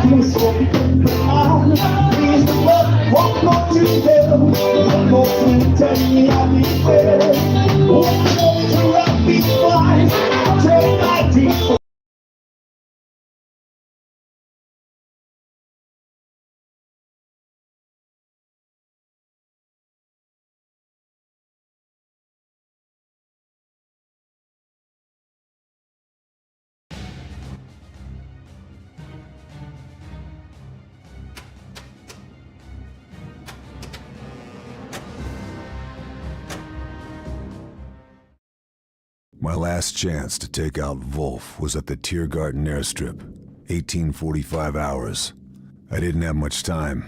This one, please, what more to them? What more to tell me I'll be fair? What more to rock me fine? Take my deep. My last chance to take out Wolf was at the Tiergarten airstrip, 1845 hours. I didn't have much time.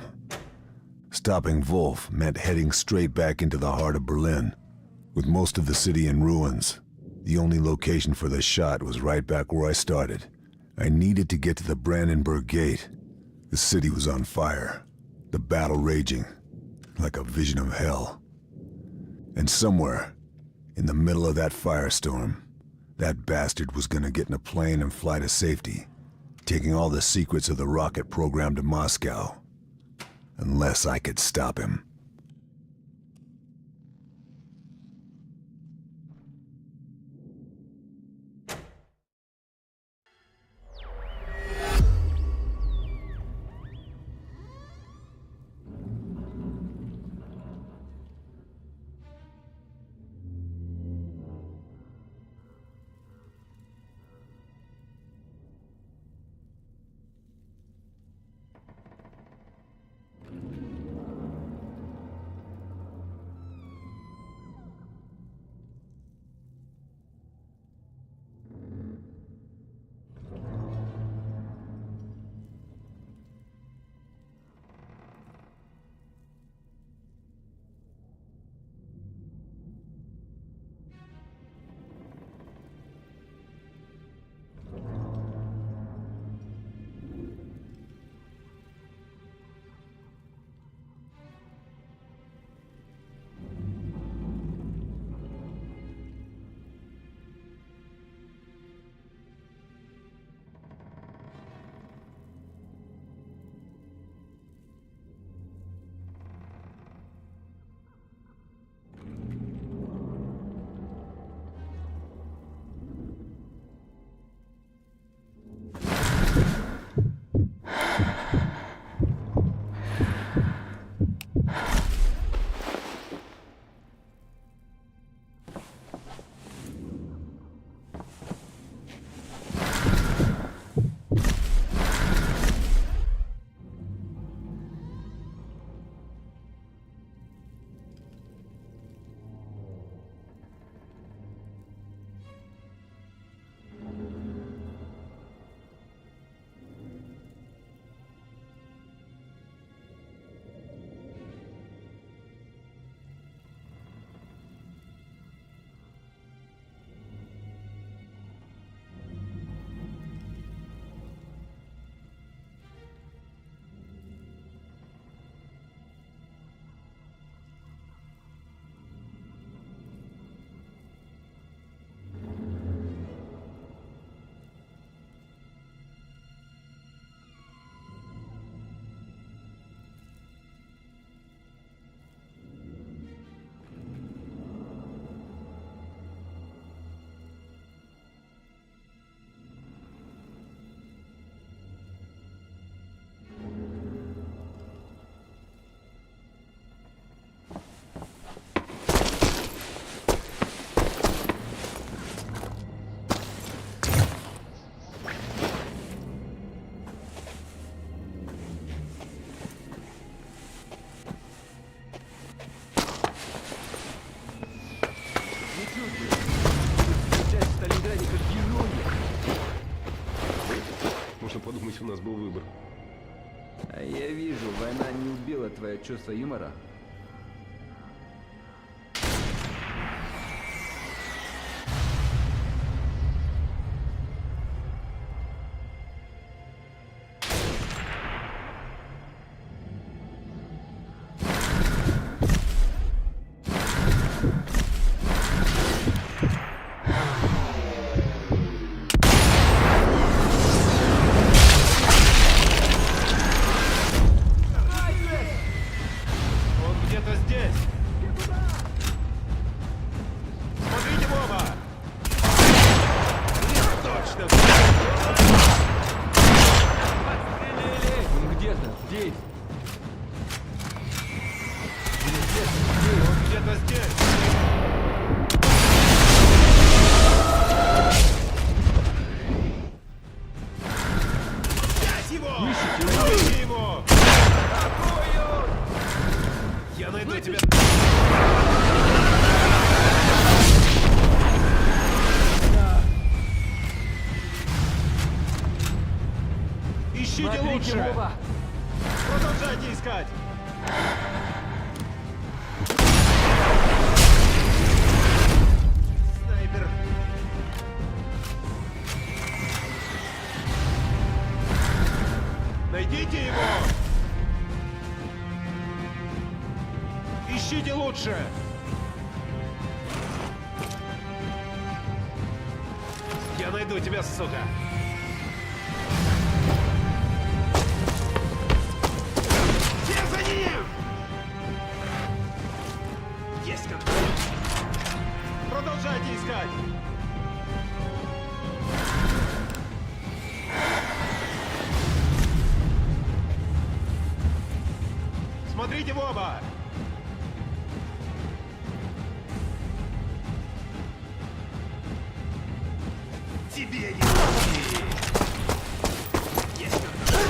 Stopping Wolf meant heading straight back into the heart of Berlin. With most of the city in ruins, the only location for the shot was right back where I started. I needed to get to the Brandenburg Gate. The city was on fire, the battle raging, like a vision of hell. And somewhere, in the middle of that firestorm, that bastard was gonna get in a plane and fly to safety, taking all the secrets of the rocket program to Moscow. Unless I could stop him. подумать, у нас был выбор. А я вижу, война не убила твое чувство юмора. Здесь! Где-то здесь! Взять его! Ищите его! Я найду тебя! Ищите Смотрите, лучше! Вова! Продолжайте искать! Снайпер! Найдите его! Ищите лучше! Я найду тебя, сука! Все за ним! Есть контроль! Продолжайте искать! Смотрите в оба! Тебе не уйти! Есть контроль!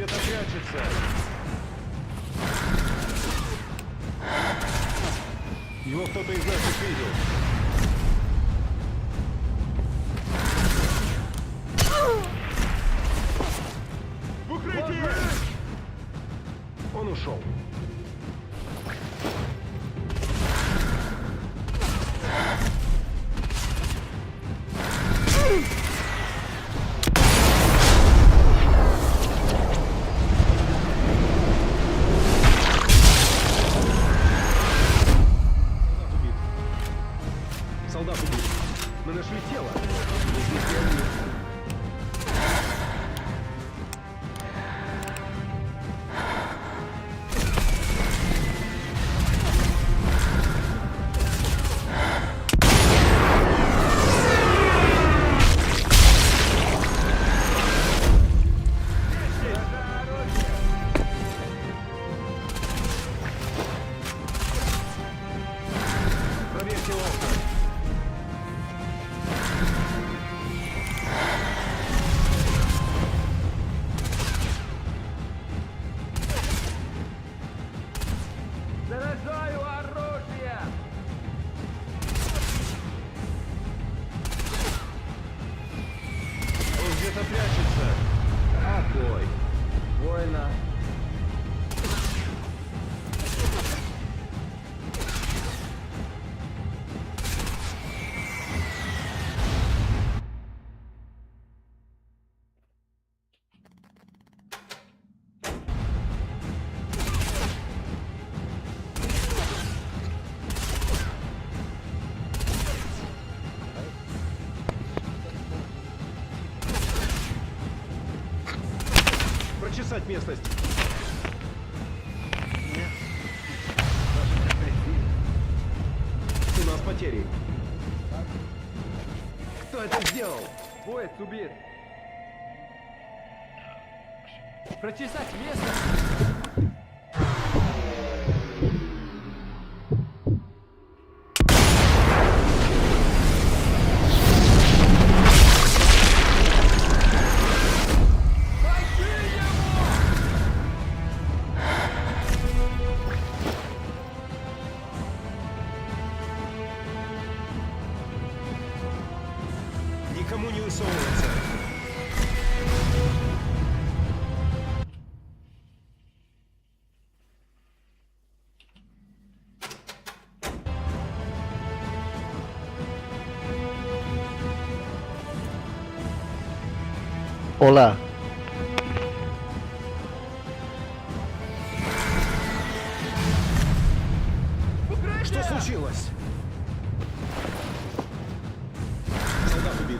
где-то прячется. Его кто-то из наших видел. В укрытие! Он ушел. Солдат убит. Мы нашли тело. Мы здесь не одни. Проверьте окна. Заряжаю оружие! Он где-то прячется. Отбой. Война. Прочесать местность. У нас потери. Кто это сделал? Боец убит. Прочесать место. Никому не высовываться. Olá, Что случилось? Солдат убит.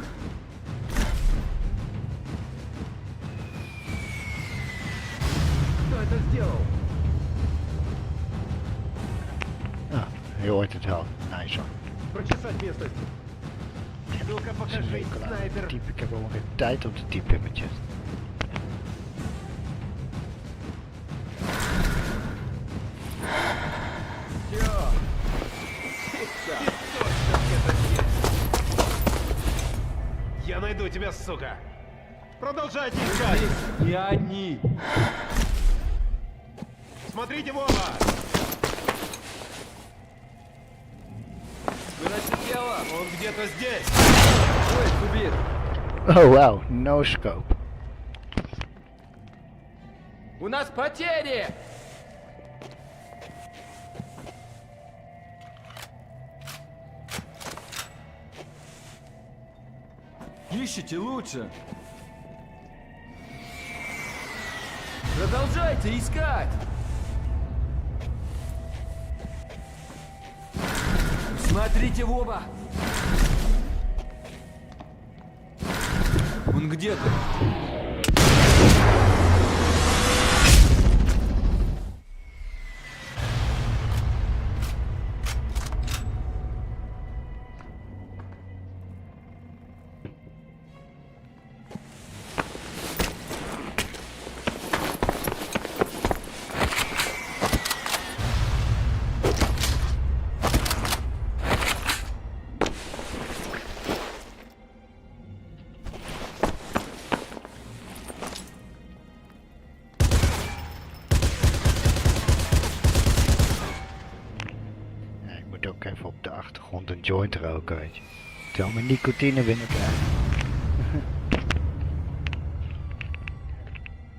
Кто это сделал? jag åkte till allt. Nice one. Прочесать местность. Ну-ка Ze покажи, winkelen aan снайпер. het typen. Ik heb gewoon geen tijd om te typen in mijn chest. Все. Я найду тебя, сука. Продолжайте искать. Не одни. Смотрите в оба. Выносить тело. Он где-то здесь. Боец убит. Oh wow, no scope. У нас потери! Ищите лучше. Продолжайте искать. Смотрите в оба. Он где-то. achtergrond een joint roken, weet je. Terwijl mijn nicotine binnenkrijgen.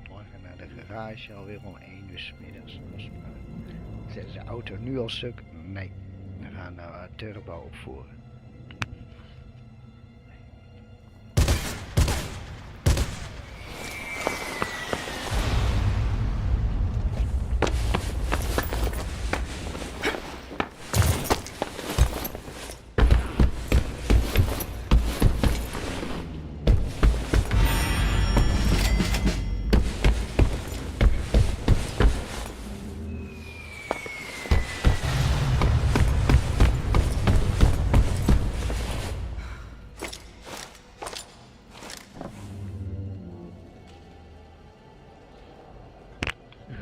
Morgen naar de garage, alweer om 1 uur 's middags. Zetten ze de auto nu al stuk? Nee, we gaan nou turbo opvoeren.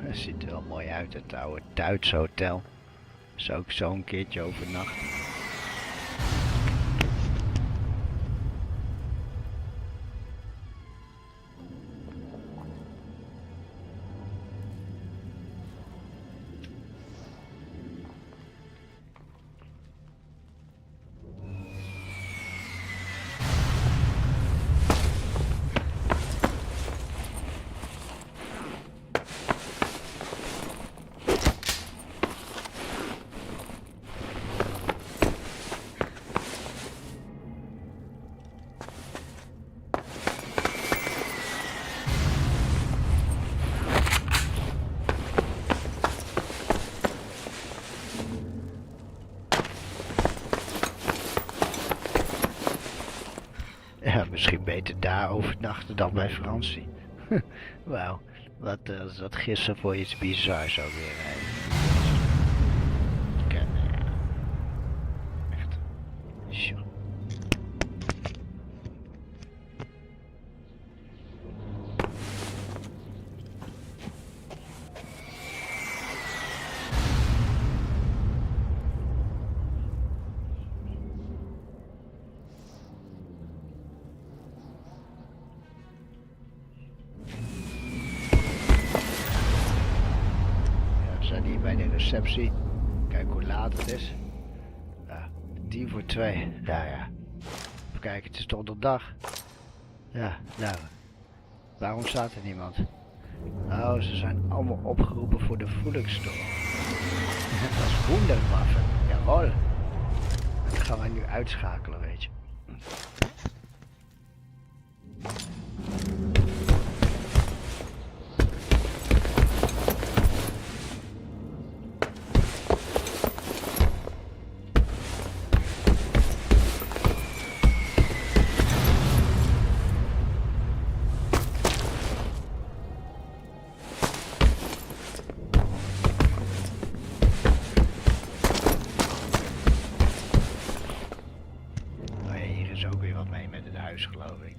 Het ziet er wel mooi uit, het oude Duitse hotel. Zou ik zo een keertje overnachten. Ja, misschien beter daar overnachten dan bij Fransie. Wauw, wat is dat gisteren voor iets bizars ook weer. Echt. Sure. Bij de receptie. Kijk hoe laat het is. Ja, 1:45. Ja. Even kijken, het is donderdag. Ja, nou. Waarom staat er niemand? Nou, ze zijn allemaal opgeroepen voor de voedingsstorm. Dat is wonderwaffen. Jawel. Dat gaan wij nu uitschakelen, weet je. Geloof ik.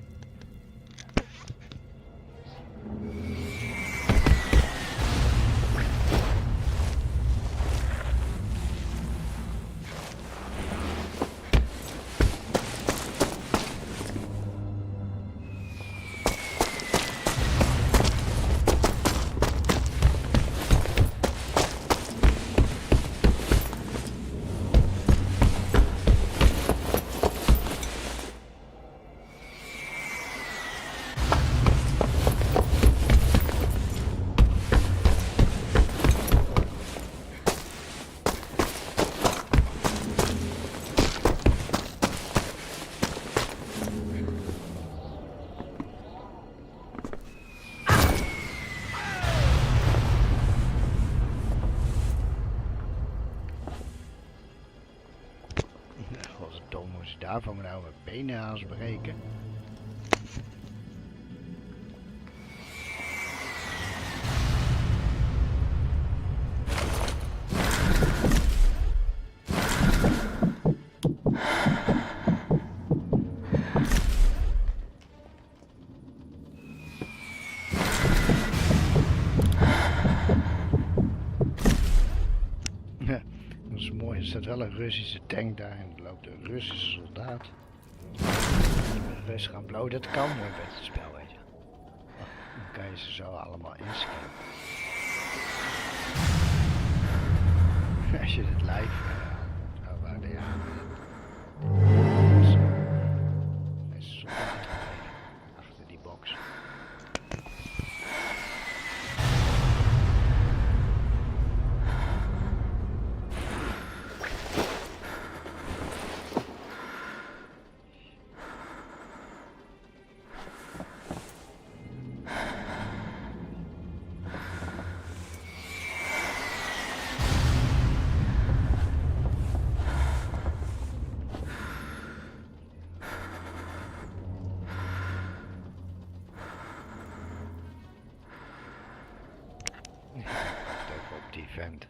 Godverdomme, moest je daarvan nou mijn benen haast breken. Dat is mooi, er staat wel een Russische tank daar en er loopt een Russische soldaat. Rustig gaan blowen, dat kan mooi bij het spel, weet je. Dan kan je ze zo allemaal inscannen. Als je het live waarde, ja. Even op die vent.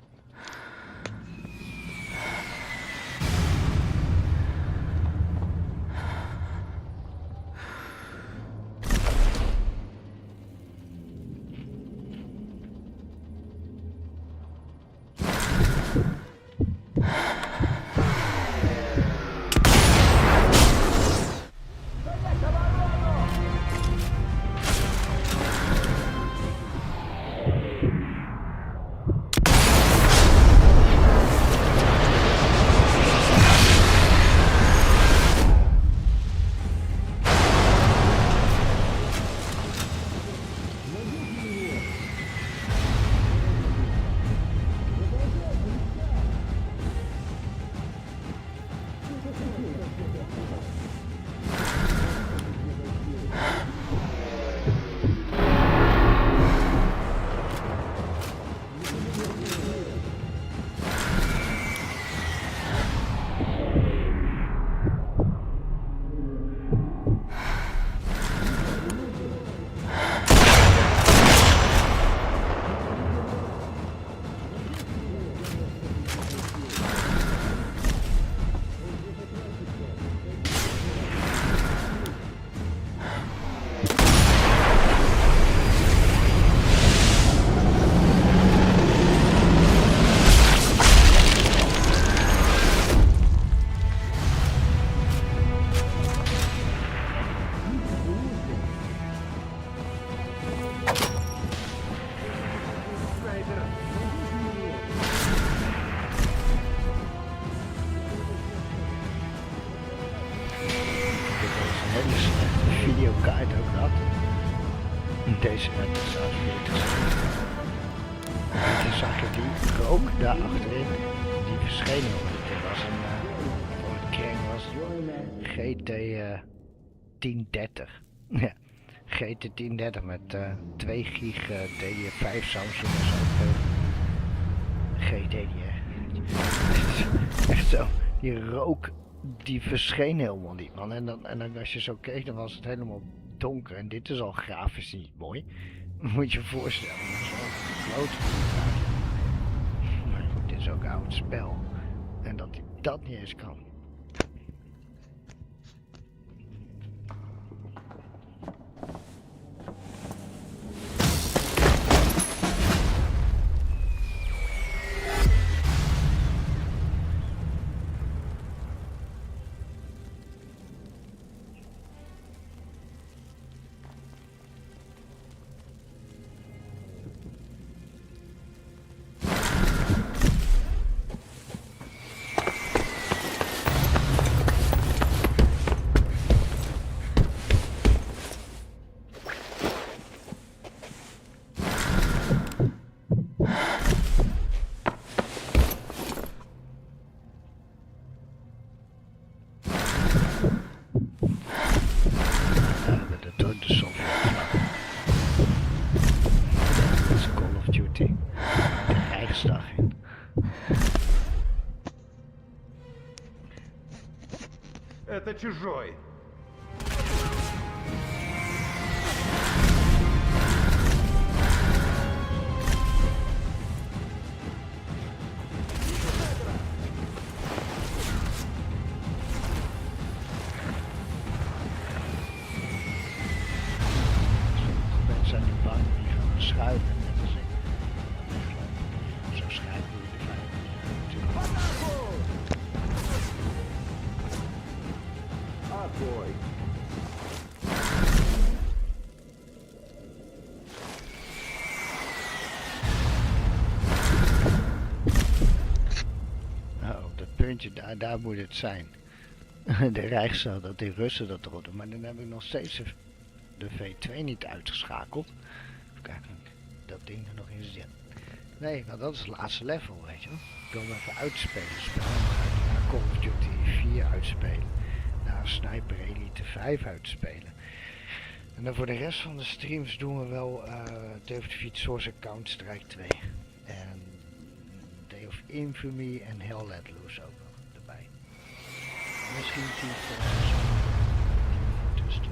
Hele slechte videokaart ook had. Deze met de 40. En toen zag je die rook daar achterin. Die verscheen nog niet. Het was een voor het kring was GT 1030. Ja, GT 1030 met 2 gig D5 Samsung en zo. GT die echt zo. Die rook. Die verscheen helemaal niet, man. En dan als je zo keek, dan was het helemaal donker. En dit is al grafisch niet mooi. Moet je je voorstellen. Dat is wel groot. Maar dit is ook oud spel. En dat hij dat niet eens kan. Это чужой. Mensen aan die bank die gaan schuiven. Net als ik. Zo schuiven we de vijand. Огонь. Nou, op dat puntje, daar moet het zijn. De Rijkszaal, dat die Russen dat erop doen. Maar dan heb ik nog steeds de V2 niet uitgeschakeld. Even kijken, dat ding er nog in zit. Nee, want dat is het laatste level, weet je wel. Ik wil hem even uitspelen. Spel. Naar Call of Duty 4 uitspelen. Naar Sniper Elite 5 uitspelen. En dan voor de rest van de streams doen we wel Devil Defeat Source en Counter-Strike 2. En Day of Infamy en Hell Let Loose ook nog erbij. Misschien Team Fortress Fortress 2.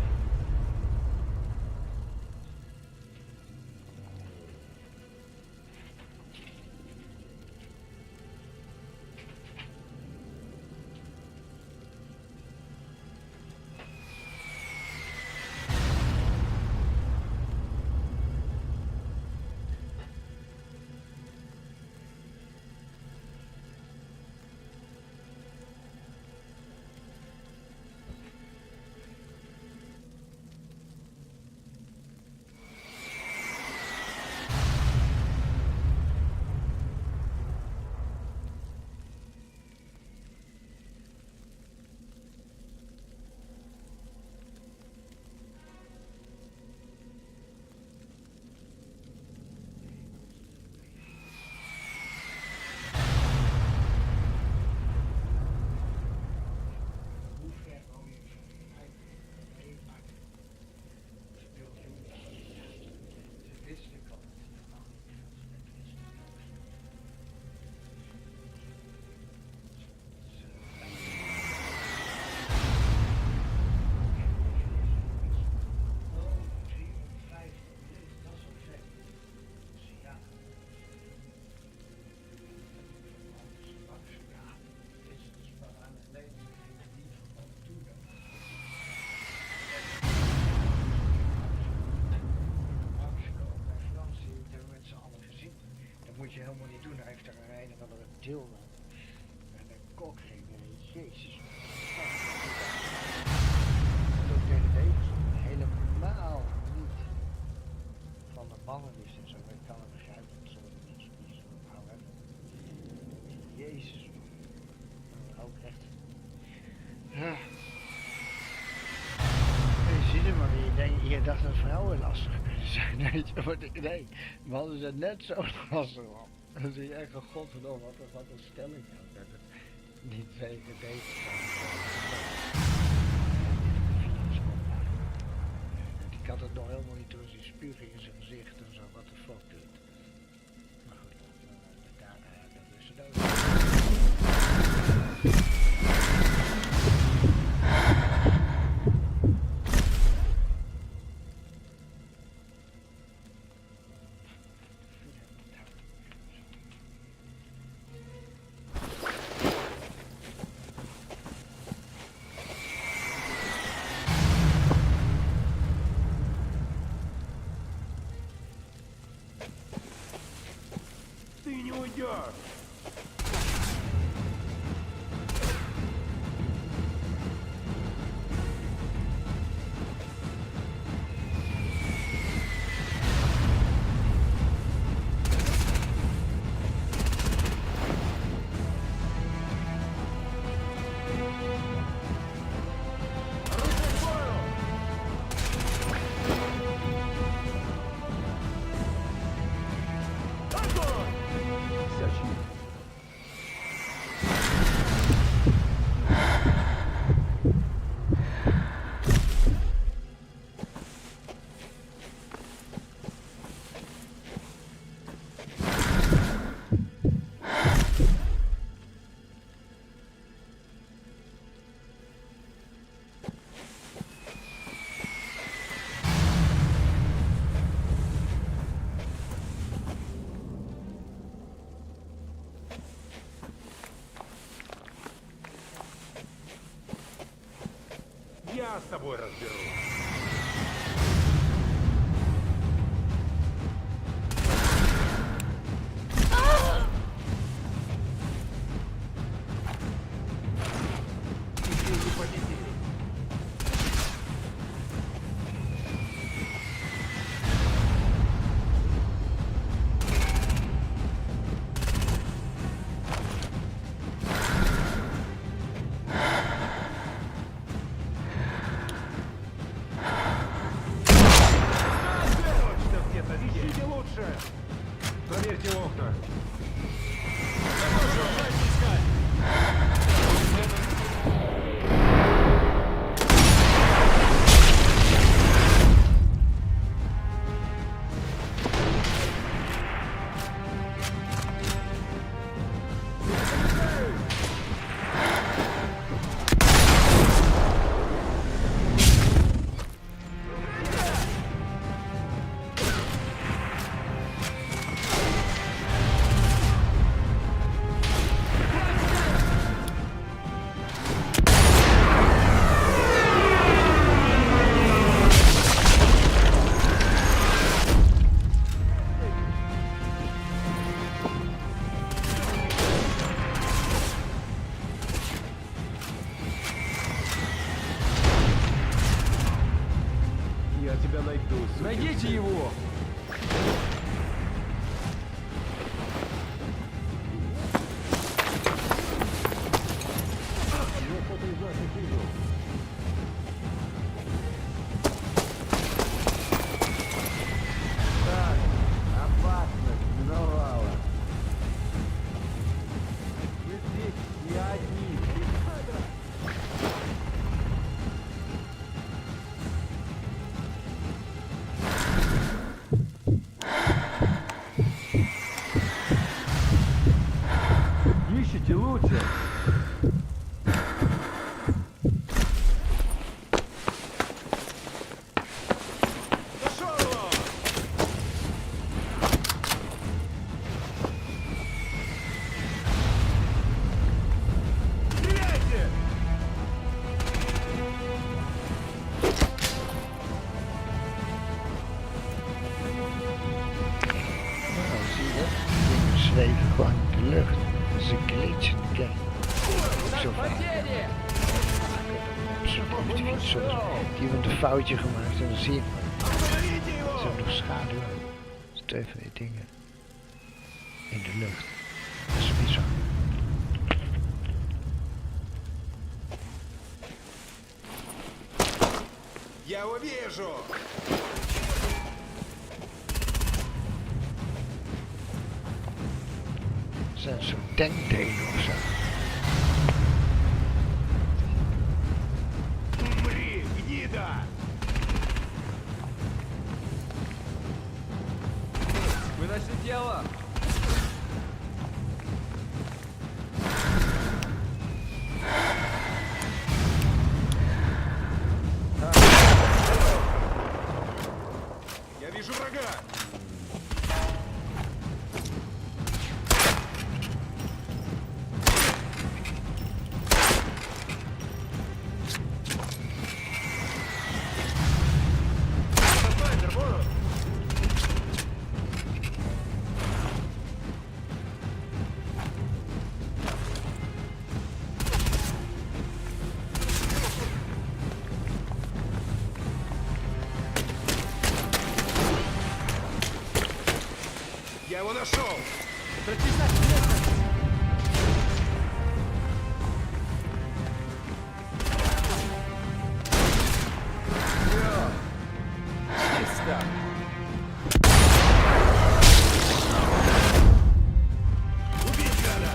je helemaal niet doen. Hij heeft er een of andere deel en een kokring. Jezus. Dat ook tegen deze helemaal niet van de mannen is en zo. Maar ik kan het begrijpen dat sommige mensen niet zo gauw hebben. Jezus. Ook echt. Ja. Je ziet hem maar, je dacht dat vrouwen lastig kunnen zijn. Nee, mannen zijn net zo lastig, man. Dan zie je echt een godverdomme, wat een stelling. Dat het niet wegen deze ik had het nog helemaal niet door die spuuging in zijn gezicht en zo, wat de fuck dude. Maar goed, dat is het ook. Ты не уйдешь! Я с тобой разберусь. Идите по детей. Точно где-то, ищите лучше. Проверьте окна. Я тебя найду. Найдите его! Я кто-то из наших видел. Так, опасность миновала. Мы здесь не одни. Ищите лучше. Нашел его! Стреляйте! Nou, zie je dat? zweven gewoon in de lucht. Dat is een glitch. Kijk. Zo vaak. Op de fiets soms. Die hebben een foutje gemaakt en dan zie je zo nog schaduw. Dat is twee van die dingen. In de lucht. Dat is bizar. Я его вижу! Zijn zo'n tankdelen of zo. Умри, гнида! Выноси тело! Я вижу врага! Снайпер, вон он! Я его нашел! Чисто! Убить гада!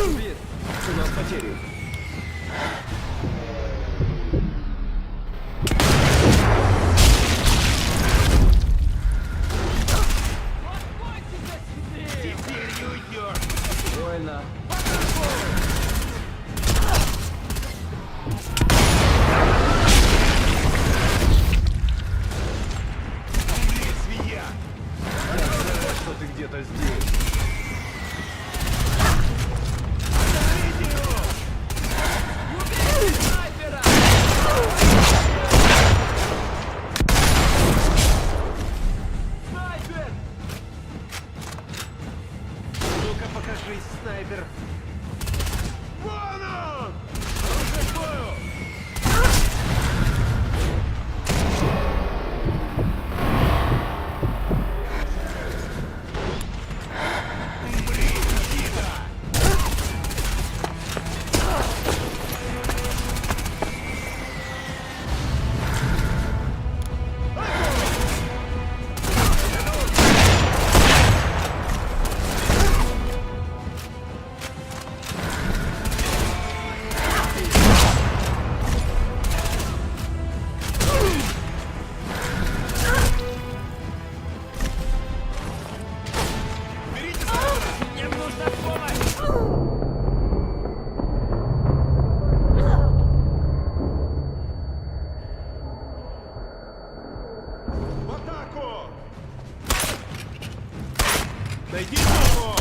Убит! У нас потери! Теперь не уйдешь! Больно! Умри, свинья! Я знаю, что ты где-то здесь! Остановите его! Снайпера! Снайпер! Ну-ка покажись, снайпер! Вон он! Оружие к бою! Умри, гнида! Берите снайпера! Мне нужна помощь! В атаку! Найди его!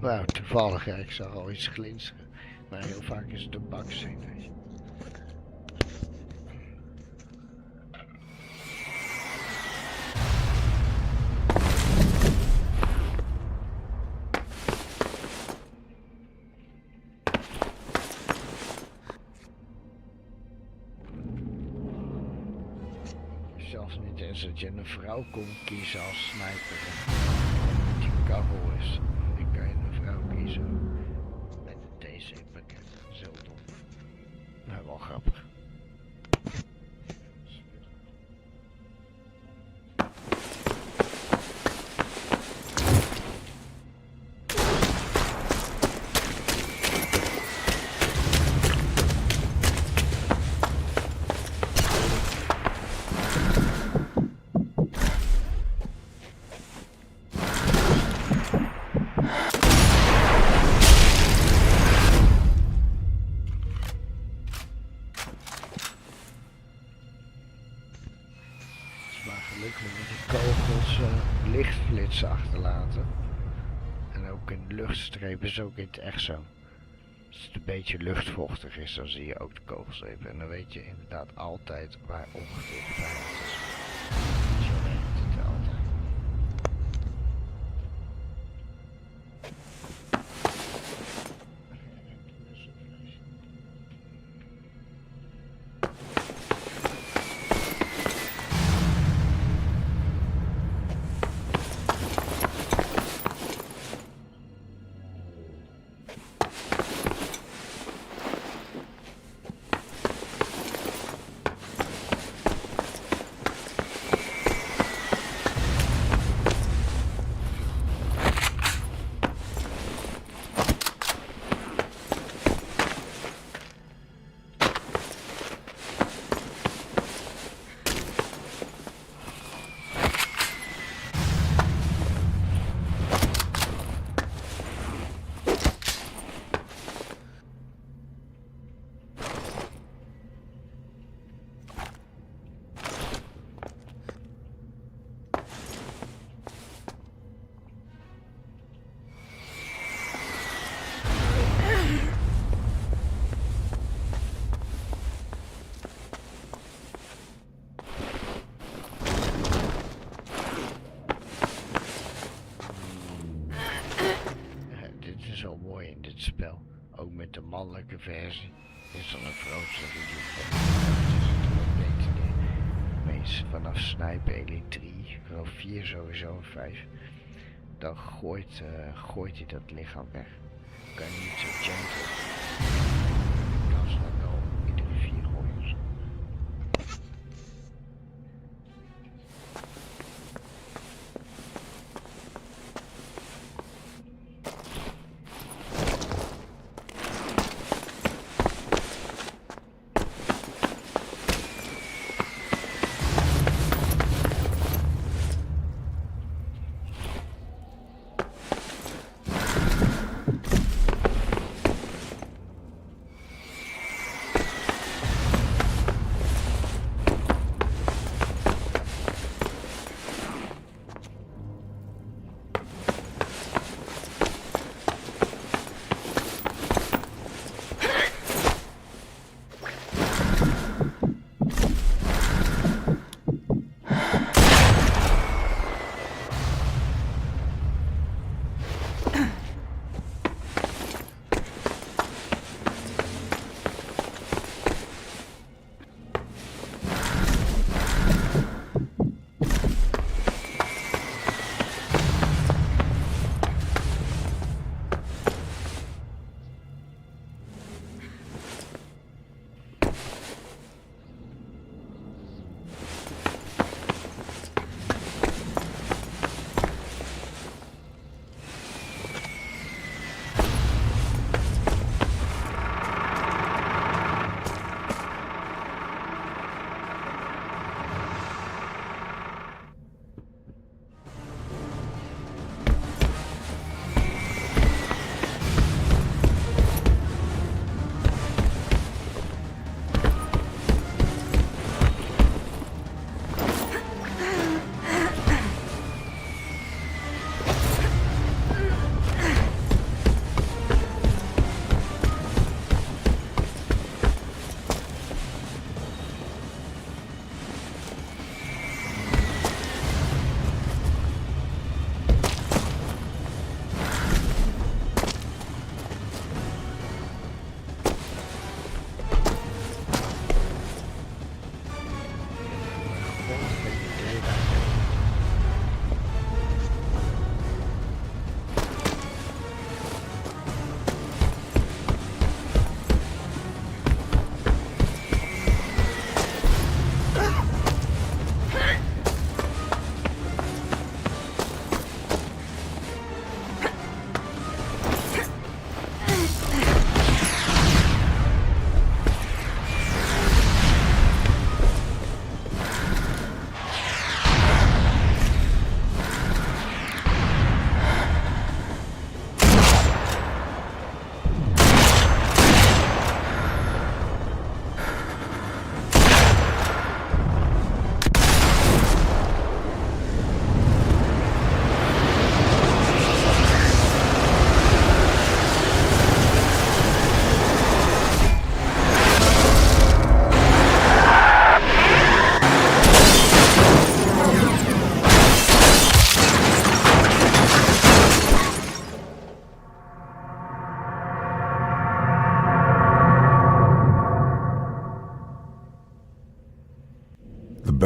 Nou, toevallig, ja, ik zag al iets glinsteren. Maar heel vaak is het een baksteen, weet je. Zelfs niet eens dat je een vrouw kon kiezen als sniper. Die kachel is. Dan kan je een vrouw kiezen met een TC pakket. Zo dom. Nou, wel grappig. Lichtflitsen achterlaten. En ook in de luchtstrepen is ook in het echt zo. Als het een beetje luchtvochtig is, dan zie je ook de kogelstrepen. En dan weet je inderdaad altijd waar ongeveer de vijand is. Zo werkt het altijd. De mannelijke versie is dan een grootste video. Meest vanaf Sniper Elite 3, vanaf 4 sowieso en 5. Dan gooit hij dat lichaam weg. Kan je niet zo gentle. Kan ze dan wel iedere 4 gooien.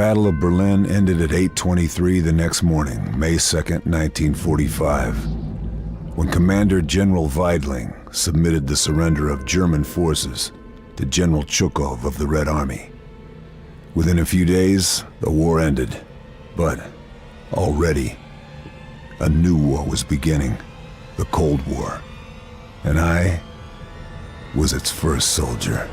Battle of Berlin ended at 8:23 the next morning, May 2nd, 1945, when Commander General Weidling submitted the surrender of German forces to General Chukov of the Red Army. Within a few days, the war ended, but already a new war was beginning, the Cold War, and I was its first soldier.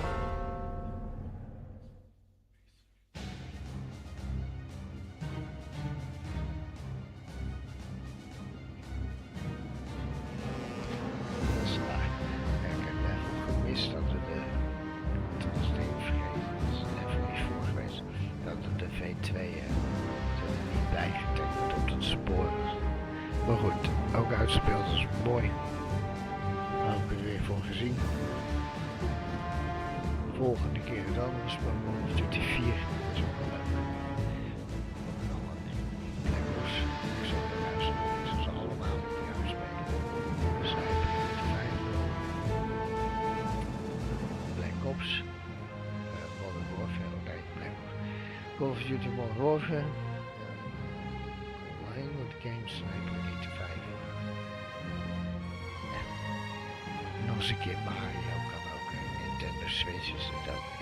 Maar goed, ook uitspeelt is mooi. Daar heb ik er weer voor gezien. Volgende keer dan, dus Call of Duty 4. Dat is ook wel leuk. Black Ops, ik zal er luisteren. Ik zal ze allemaal met die uitspelen. Sniper, 5. Black Ops. Modern Warfare, nee, Black Ops. Call of Duty Modern Warfare. With games Sniper 85. Ja. Nog eens een keer Mario kan ook. Nintendo Switch is het ook.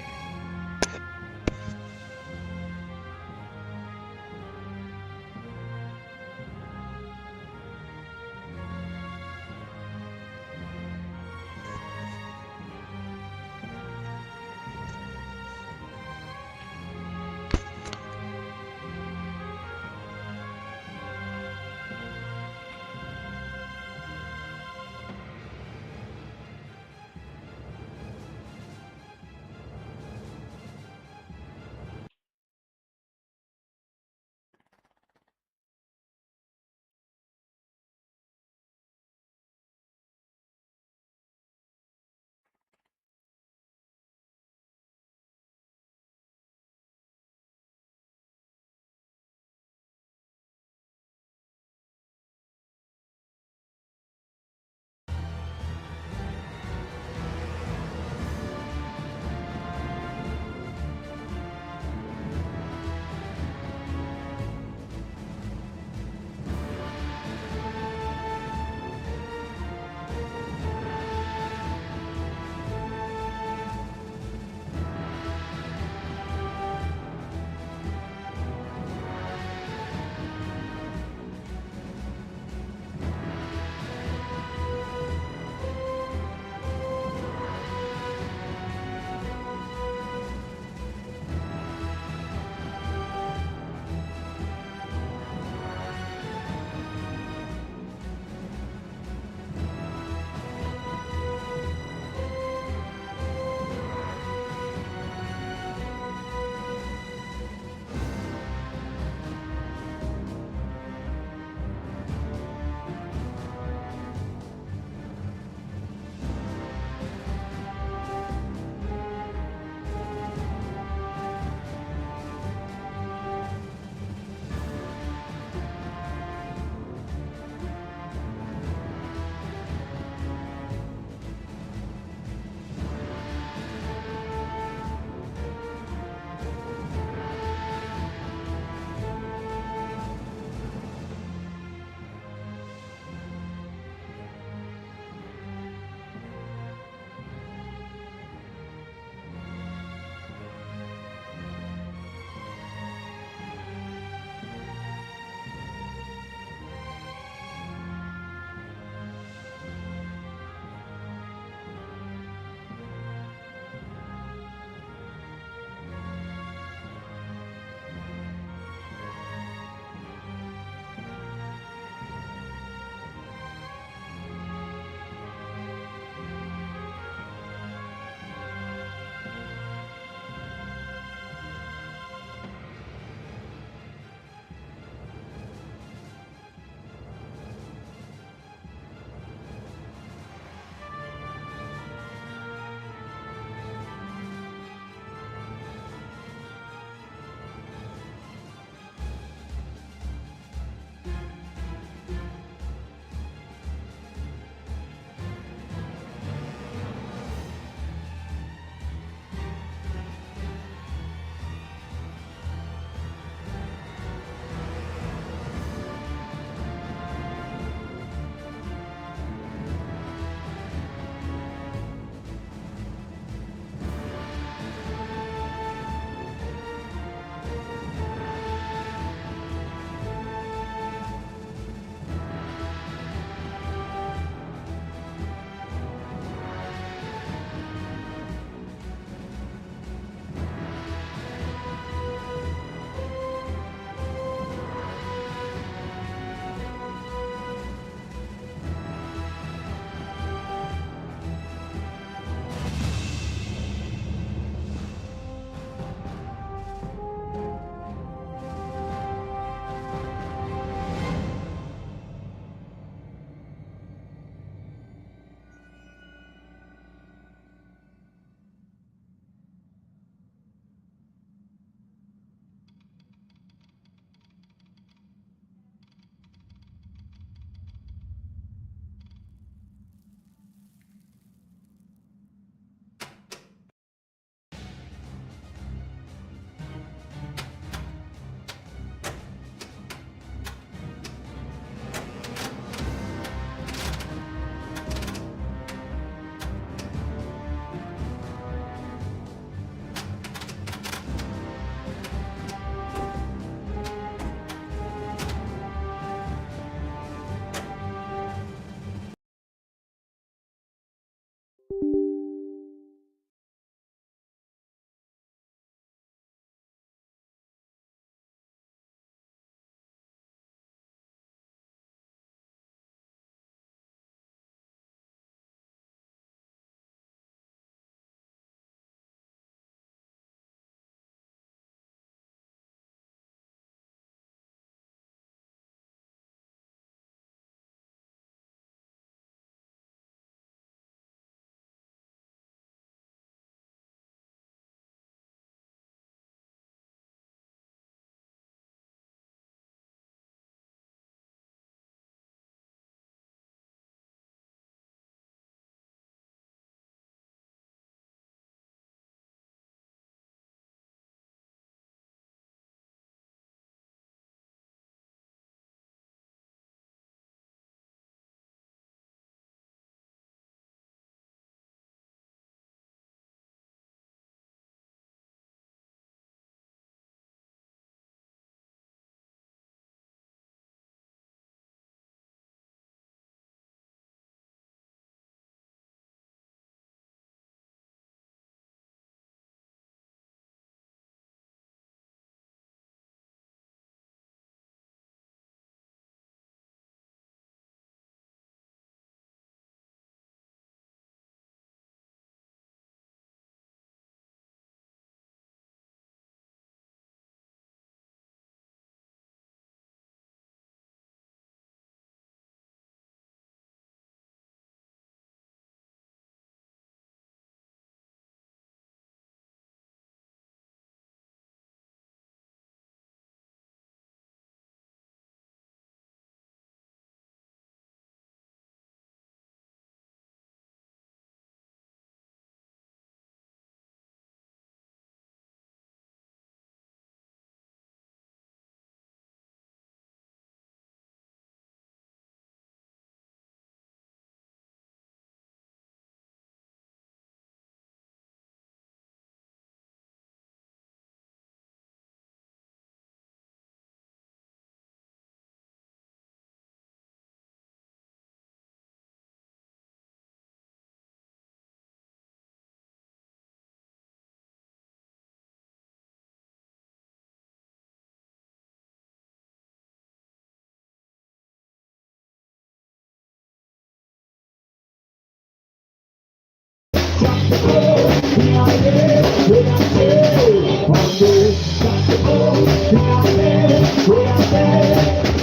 When I say, undestructible, I'm there. When I say,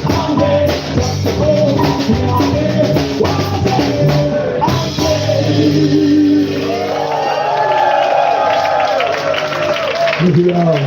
undestructible, I'm there. When I say, I'm there. Thank you all.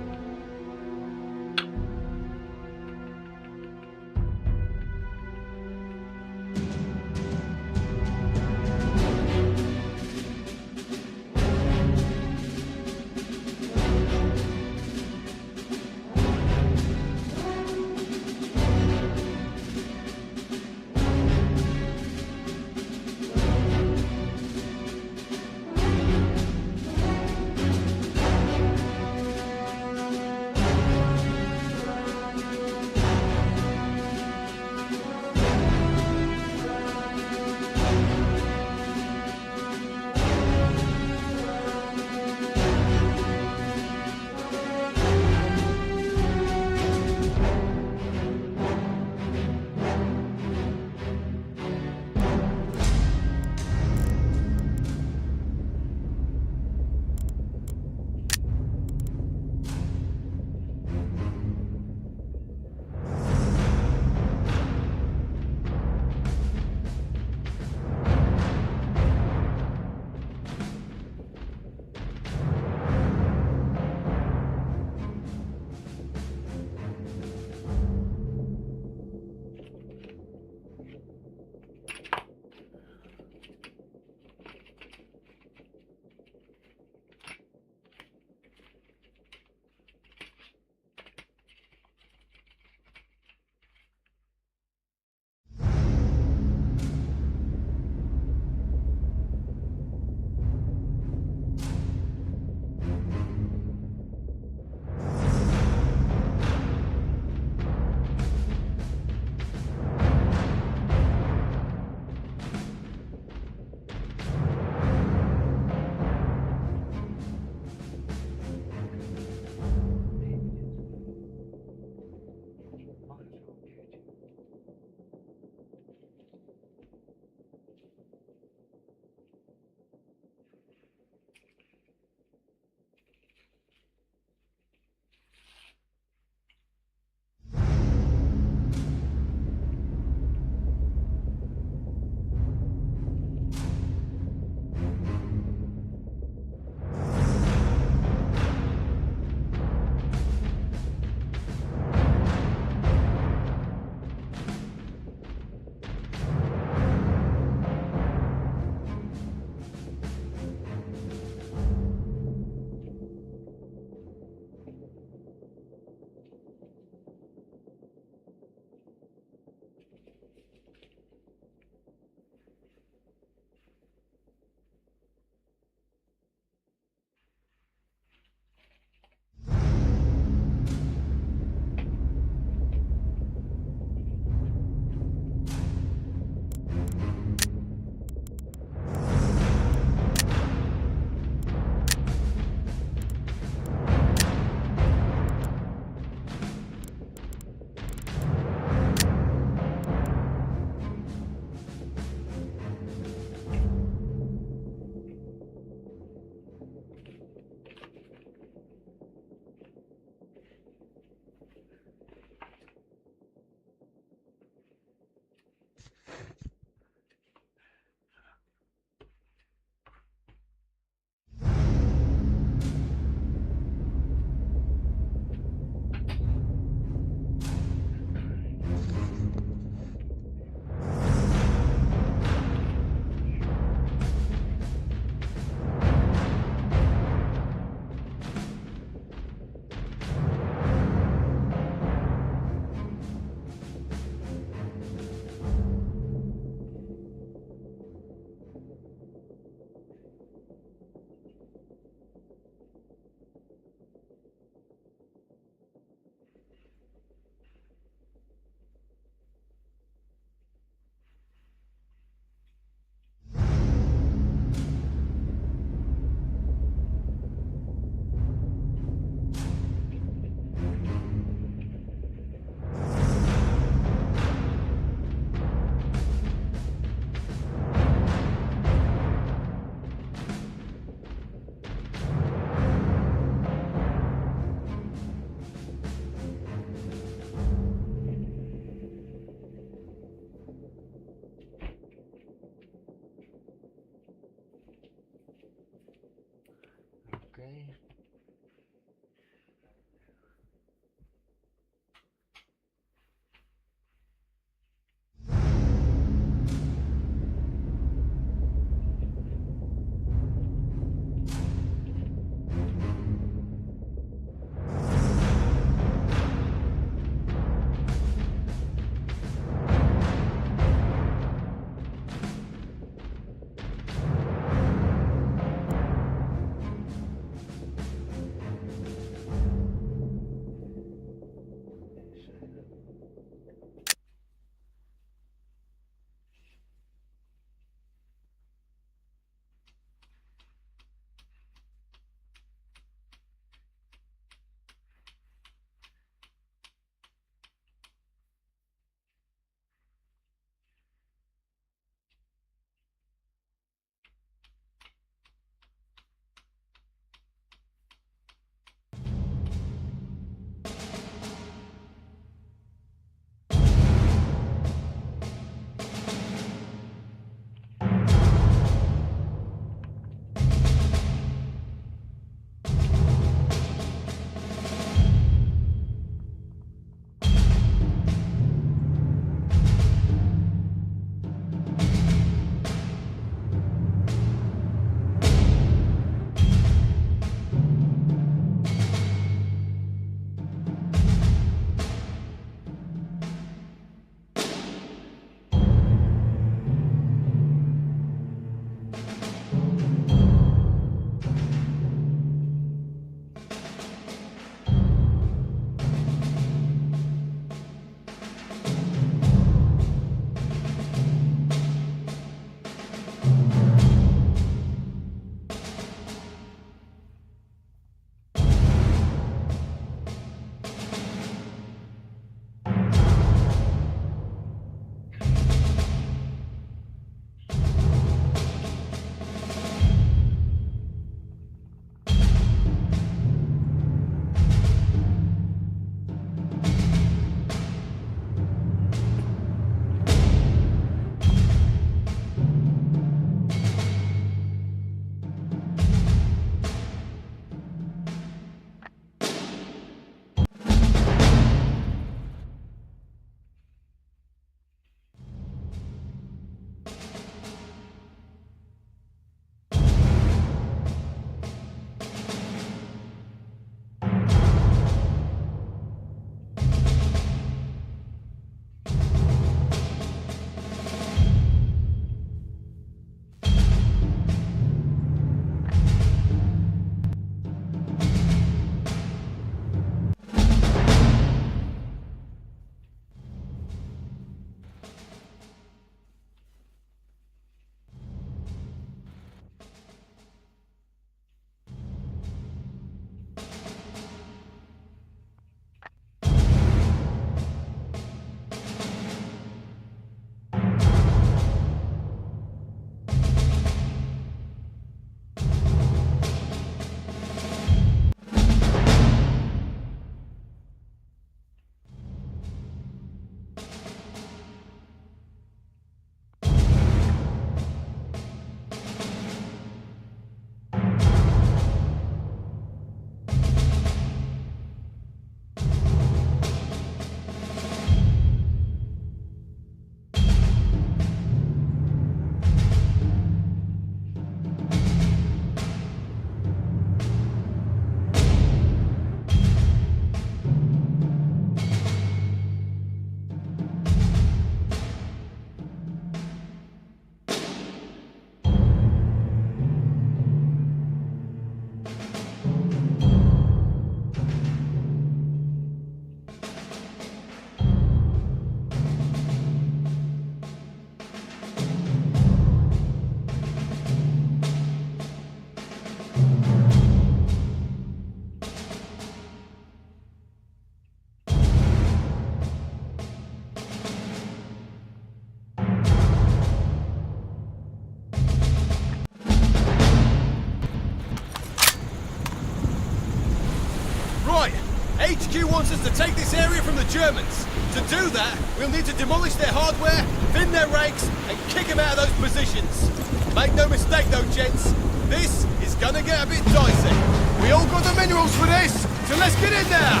right. HQ wants us to take this area from the Germans. To do that, we'll need to demolish their hardware, thin their ranks, and kick them out of those positions. Make no mistake though, gents. This is gonna get a bit dicey. We all got the minerals for this, so let's get in there!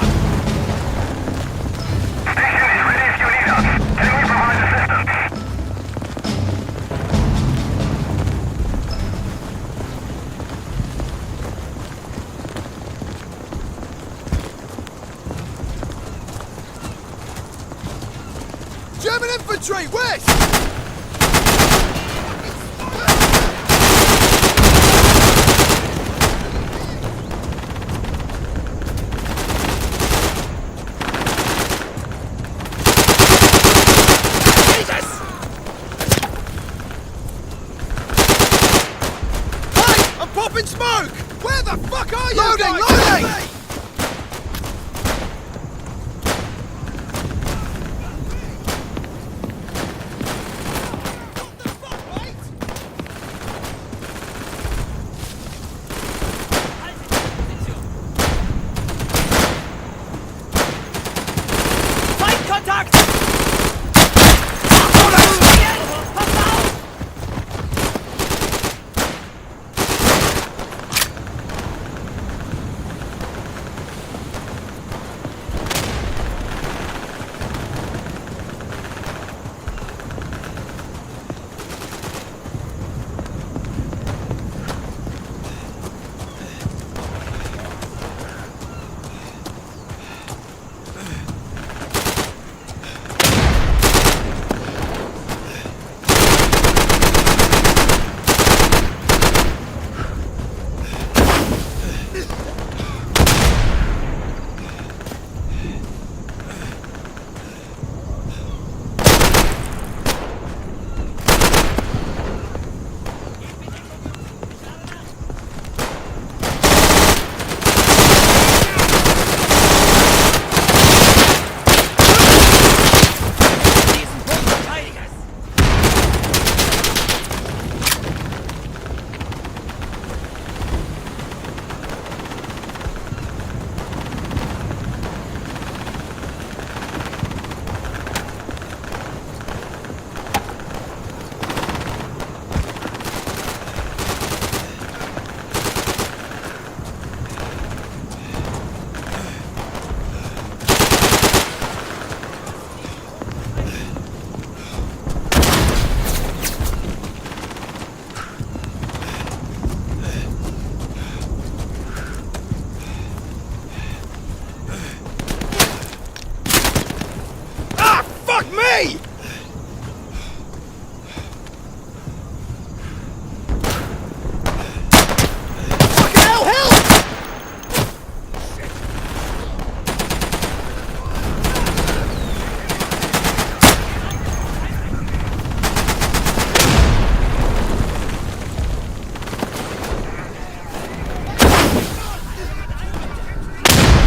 German infantry, west! Popping smoke! Where the fuck are you? Loading! Loading! What the fuck, mate? Feindkontakt! Pass auf! Fuck me! Fucking hell, help!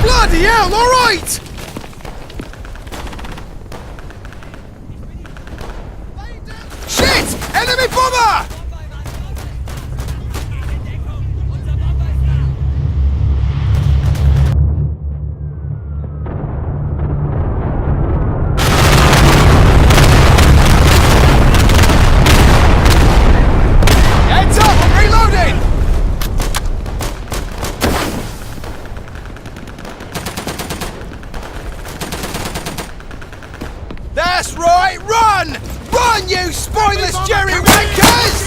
Bloody hell, alright! Shit! Enemy bomber! Heads up! I'm reloading! That's right! Run! Run, you spineless Jerry Wankers!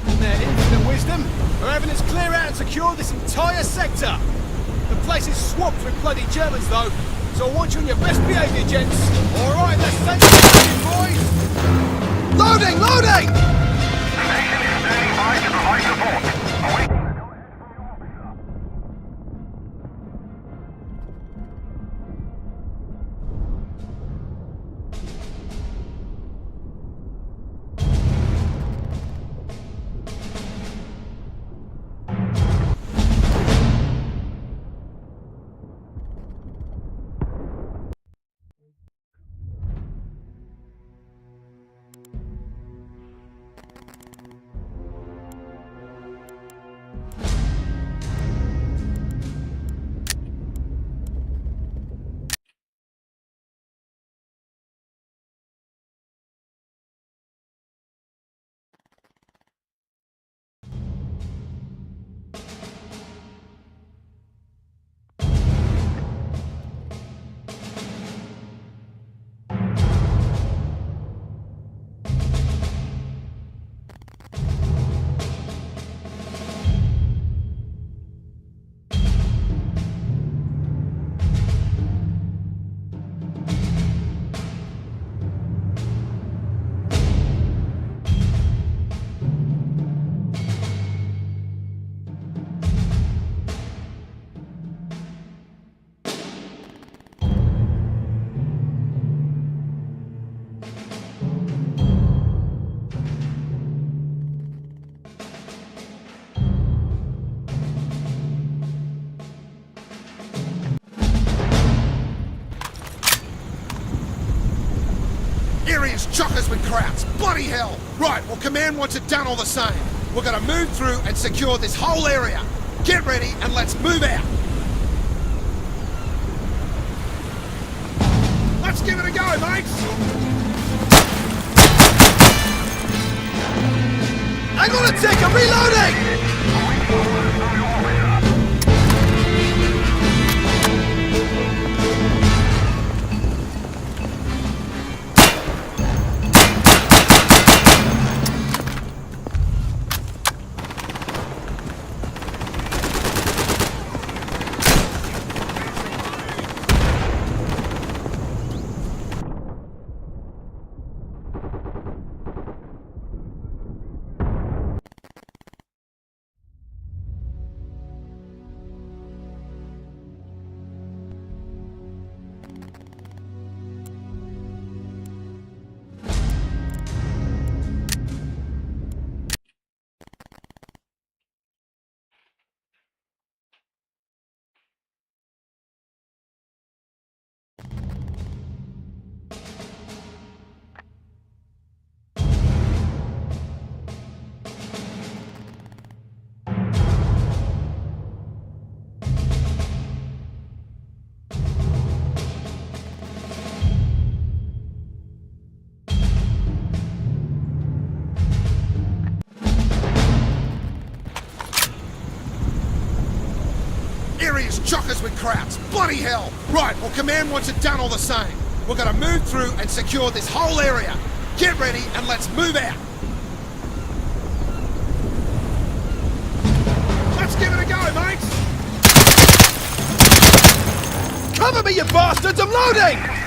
In their infinite wisdom, Revenants clear out and secure this entire sector. The place is swamped with bloody Germans, though, so I want you on your best behaviour, gents. All right, let's take it, boys. Loading, loading! Station is standing by to provide support. Awaiting. Area's chockers with crowds. Bloody hell! Right, well, Command wants it done all the same. We're gonna move through and secure this whole area. Get ready and let's move out. Let's give it a go, mates! Hang on a tick, I'm reloading! Area's chockers with crowds. Bloody hell! Right, well, Command wants it done all the same. We're gonna move through and secure this whole area. Get ready and let's move out. Let's give it a go, mates. Cover me, you bastards! I'm loading!